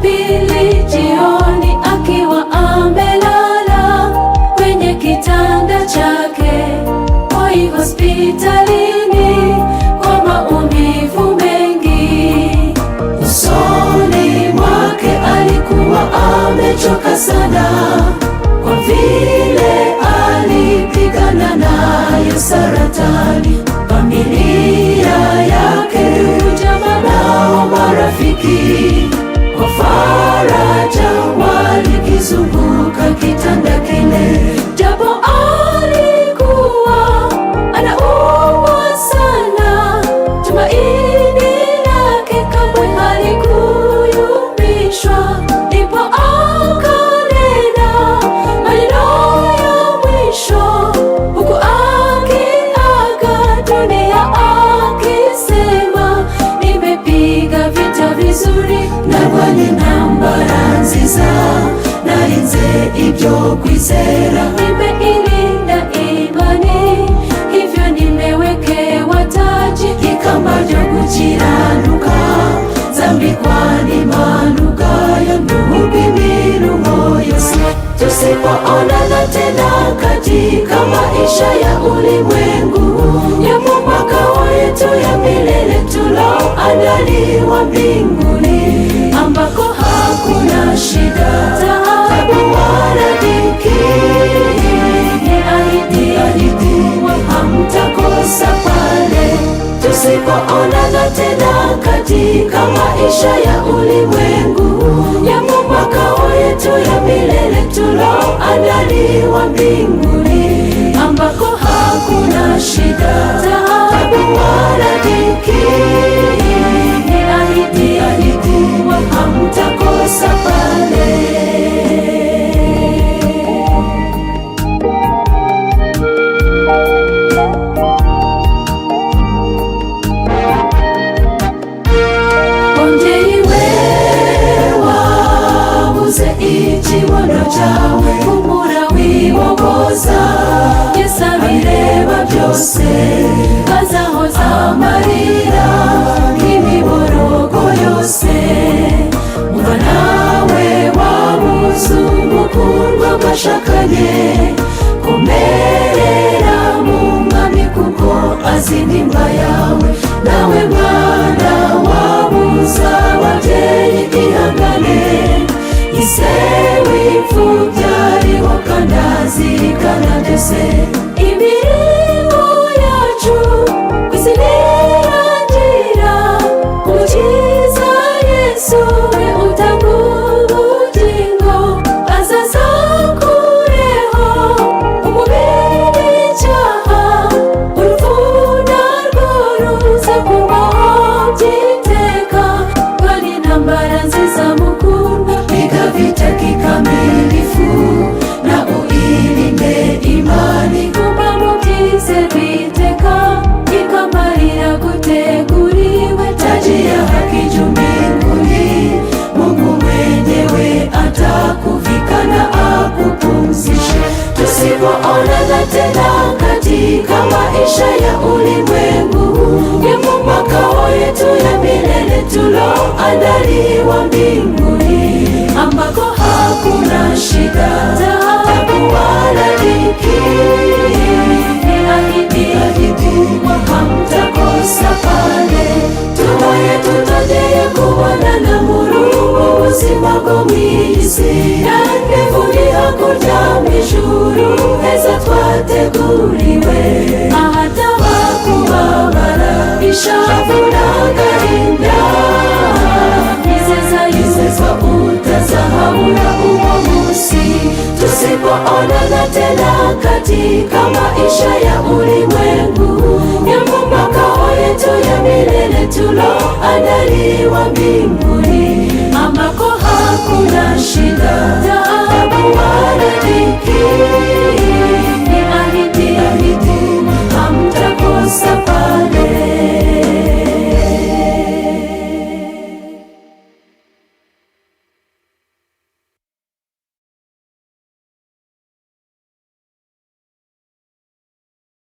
Jumapili jioni akiwa amelala kwenye kitanda chake hoi hospitalini kwa maumivu mengi. Usoni mwake alikuwa amechoka sana, kwa vile alipigana nayo saratani. Familia yake, jamaa nao marafiki, kwa faraja walikizunguka kitanda kile, japo alikuwa anaumwa sana. Tumaini lake kamwe halikuyumbishwa, ndipo akanena maneno ya mwisho huku akiaga dunia akisema, nimepiga vita vizuri narwanye intambara nziza, narinze ibyo kwizera, nimeilinda imani, hivyo nimewekewa taji ikamba ryo gukiranuka, nzambikwa n'impanuka y'uruhu rw'imiruho yose. Tusipoonana tena katika maisha ya ulimwengu, yapo makao yetu ya milele tuloandaliwa mbinguni, ambako hakuna shida, taabu wala dhiki. Ahidiwa hamtakosa pale. Tusipoonana tena katika maisha ya ulimwengu, yapo makao yetu ya milele tuloandaliwa mbinguni, ambako hakuna shida, taabu wala dhiki. Ahidiwa hamtakosa pale. Ikibono cyawe humura wibogoza, Yesu abireba byose, azahoza amarira n'imiborogo yose. Umva nawe wabuze umukundwa mwashakanye, komerera mu Mwami kuko azi intimba yawe. Nawe mwana wabuze ababyeyi ihangane, isewe imfubyi ariho kandi azirikana byose. Imirimo yacu ku isi ntirangira, Umukiza Yesu we utanga ubugingo, azaza akureho umubiri icyaha, urupfu narwo ruza kubaho by'iteka, kandi intambara nziza mukundwa, piga vita kikamilifu na uilinde imani, guma mu byize biteka, ikamba liraguteguriwe, taji ya haki juu mbinguni. Mungu mwenyewe atakuvika na akupumzishe. Tusipoonana tena katika maisha ya ulimwengu, yapo makao yetu ya milele tuloandaliwa mbinguni, ambako hakuna shida, taabu wala dhiki. Ahidiwa hamtakosa pale. Tubaye tutongeye kubonana muri ubu buzima bwo mw'isi, nandivuni hakurya mw'ijuru heza twateguriwe, ahataba kubabara, ishavu n'agahinda. Yizezwa utazahabura uwo munsi. Tusipoonana tena katika maisha ya ulimwengu, yapo makao yetu ya milele tuloandaliwa mbinguni, ambako hakuna shida, taabu wala dhiki. Ahidiwa hamtakosa